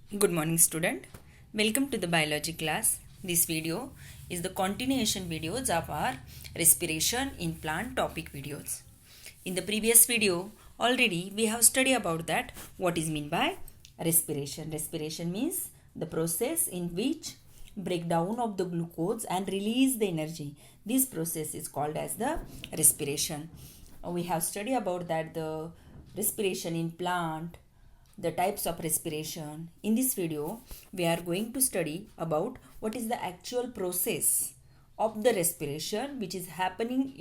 Good morning, student. Welcome to the biology class. This video is the continuation videos of our respiration in plant topic videos. In the previous video, already we have studied about that what is meant by respiration. Respiration means the process in which breakdown of the glucose and release the energy. This process is called as the respiration. We have studied about that the respiration in plant, the types of respiration. In this video, we are going to study about what is the actual process of the respiration which is happening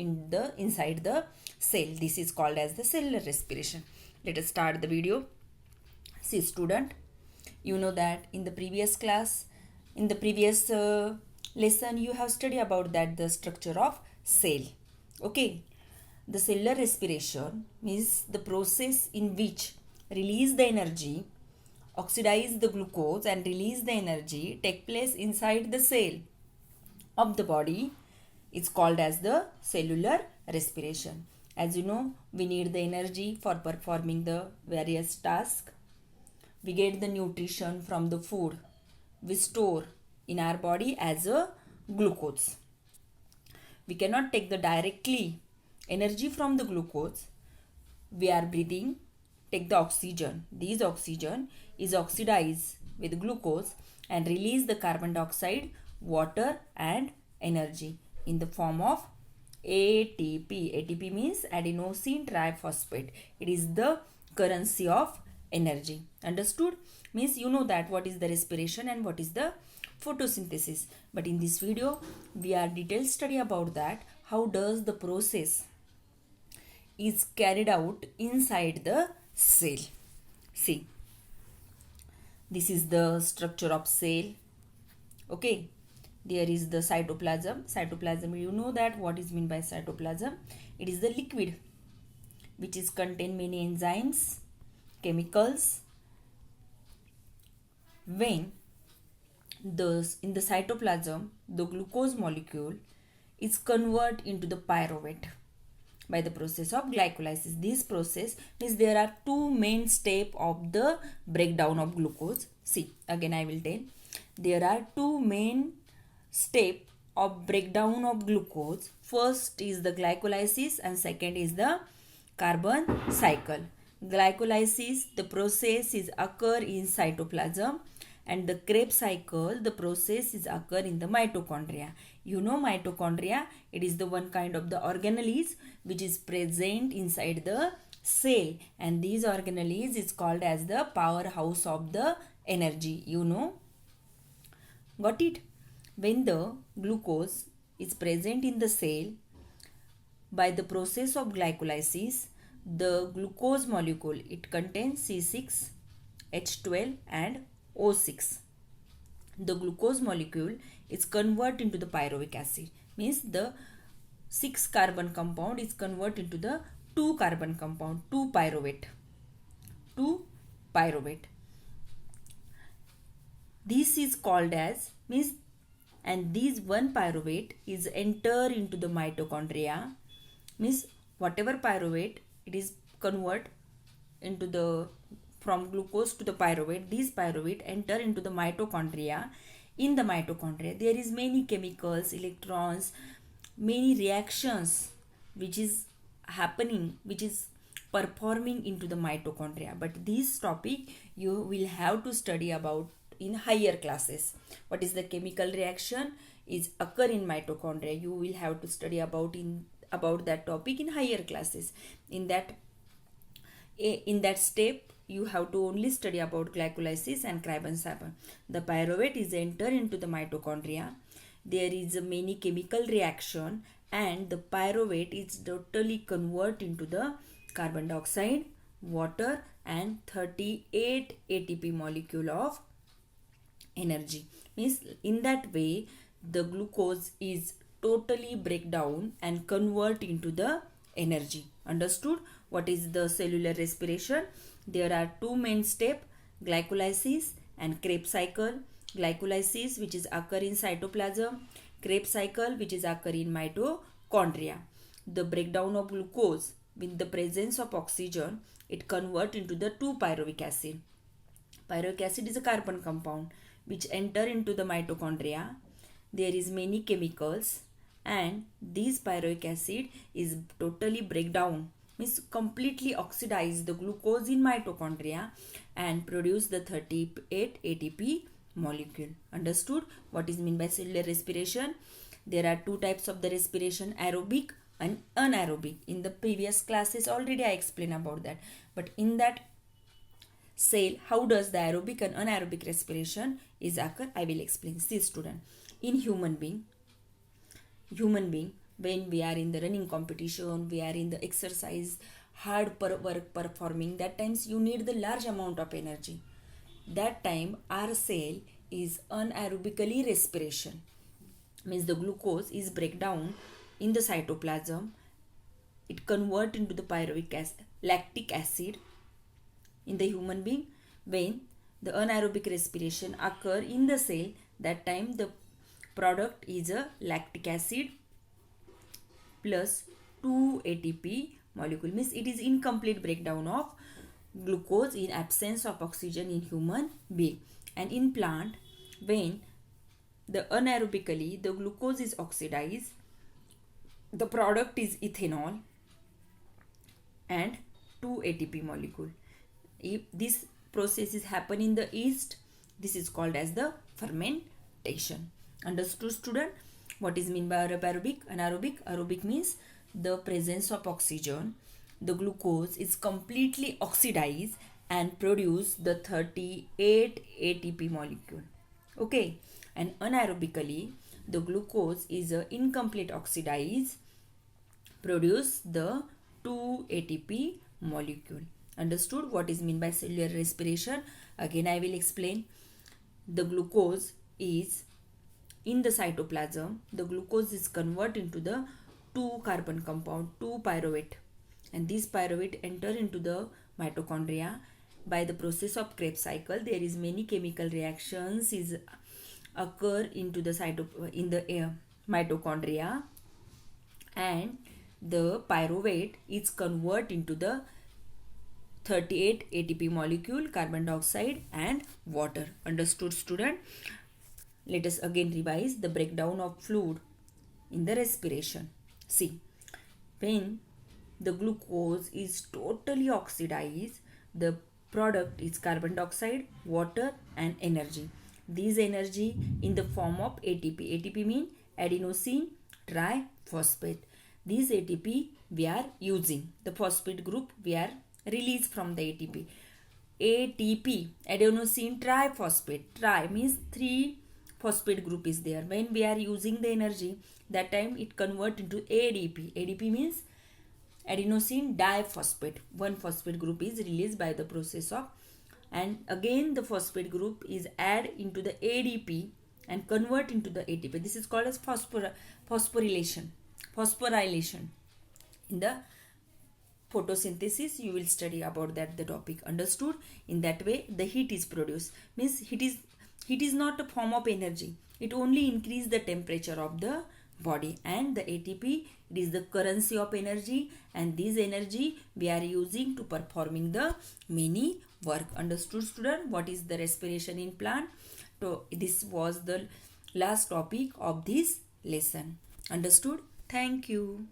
inside the cell. This is called as the cellular respiration. Let us start the video. See student, you know that in the previous class, in the previous lesson, you have studied about that the structure of cell. Okay, the cellular respiration means the process in which release the energy, oxidize the glucose and release the energy take place inside the cell of the body. It's called as the cellular respiration. As you know, we need the energy for performing the various tasks. We get the nutrition from the food we store in our body as a glucose. We cannot take the directly energy from the glucose. We are breathing, take the oxygen. This oxygen is oxidized with glucose and release the carbon dioxide, water and energy in the form of ATP. ATP means adenosine triphosphate. It is the currency of energy. Understood? Means you know that what is the respiration and what is the photosynthesis. But in this video, we are detailed study about that. How does the process is carried out inside the cell. See, this is the structure of cell. Okay, there is the cytoplasm. Cytoplasm, you know that what is meant by cytoplasm. It is the liquid which is contain many enzymes, chemicals. When in the cytoplasm, the glucose molecule is converted into the pyruvate by the process of glycolysis. This process means there are two main steps of the breakdown of glucose. See, again I will tell. There are two main steps of breakdown of glucose. First is the glycolysis and second is the carbon cycle. Glycolysis, the process is occur in cytoplasm, and the Krebs cycle, the process is occur in the mitochondria. You know mitochondria, it is the one kind of the organelles which is present inside the cell, and these organelles is called as the powerhouse of the energy. You know, got it? When the glucose is present in the cell, by the process of glycolysis, the glucose molecule, it contains C6, H12 and O6. The glucose molecule is converted into the pyruvic acid. Means the 6 carbon compound is converted into the 2 carbon compound, 2 pyruvate. 2 pyruvate. This is called as, means, and this 1 pyruvate is enter into the mitochondria. Means whatever pyruvate, it is convert into the from glucose to the pyruvate. These pyruvate enter into the mitochondria. In the mitochondria, there is many chemicals, electrons, many reactions which is happening, which is performing into the mitochondria. But this topic you will have to study about in higher classes. What is the chemical reaction is occur in mitochondria? You will have to study about that topic in higher classes. In that step, you have to only study about glycolysis and carbon cycle. The pyruvate is enter into the mitochondria. There is a many chemical reaction and the pyruvate is totally convert into the carbon dioxide, water and 38 ATP molecule of energy. Means in that way the glucose is totally break down and convert into the energy. Understood? What is the cellular respiration? There are two main steps, glycolysis and Krebs cycle. Glycolysis which is occur in cytoplasm, Krebs cycle which is occur in mitochondria. The breakdown of glucose with the presence of oxygen, it convert into the 2 pyruvic acid. Pyruvic acid is a carbon compound which enter into the mitochondria. There is many chemicals, and this pyruvic acid is totally break down, means completely oxidize the glucose in mitochondria and produce the 38 ATP molecule. Understood what is meant by cellular respiration? There are two types of the respiration, aerobic and anaerobic. In the previous classes already I explained about that, but in that cell, how does the aerobic and anaerobic respiration is occur, I will explain. See student, in human being, when we are in the running competition, we are in the exercise, hard work performing, that times you need the large amount of energy. That time our cell is anaerobically respiration, means the glucose is break down in the cytoplasm, it convert into the pyruvic acid, lactic acid in the human being. When the anaerobic respiration occur in the cell, that time the product is a lactic acid plus 2 ATP molecule, means it is incomplete breakdown of glucose in absence of oxygen in human being. And in plant, when the anaerobically the glucose is oxidized, the product is ethanol and 2 ATP molecule. If this process is happen in the yeast, this is called as the fermentation. Understood student? What is mean by aerobic? Anaerobic? Aerobic means the presence of oxygen, the glucose is completely oxidized and produce the 38 ATP molecule. Okay, and anaerobically the glucose is incomplete oxidized, produce the 2 ATP molecule. Understood what is mean by cellular respiration? Again I will explain. The glucose is in the cytoplasm, the glucose is converted into the 2 carbon compound, 2 pyruvate, and this pyruvate enter into the mitochondria. By the process of Krebs cycle, there is many chemical reactions is occur into the mitochondria, and the pyruvate is convert into the 38 ATP molecule, carbon dioxide and water. Understood student? Let us again revise the breakdown of fluid in the respiration. See, when the glucose is totally oxidized, the product is carbon dioxide, water and energy. This energy in the form of ATP. ATP means adenosine triphosphate. This ATP we are using. The phosphate group we are released from the ATP. ATP, adenosine triphosphate. Tri means 3 phosphate group is there. When we are using the energy, that time it convert into ADP. ADP means adenosine diphosphate. One phosphate group is released by the process of, and again the phosphate group is add into the ADP and convert into the ATP. This is called as phosphorylation. In the photosynthesis you will study about that the topic. Understood? In that way the heat is produced, means heat is not a form of energy, it only increase the temperature of the body, and the ATP, it is the currency of energy, and this energy we are using to performing the many work. Understood student? What is the respiration in plant? So this was the last topic of this lesson. Understood? Thank you.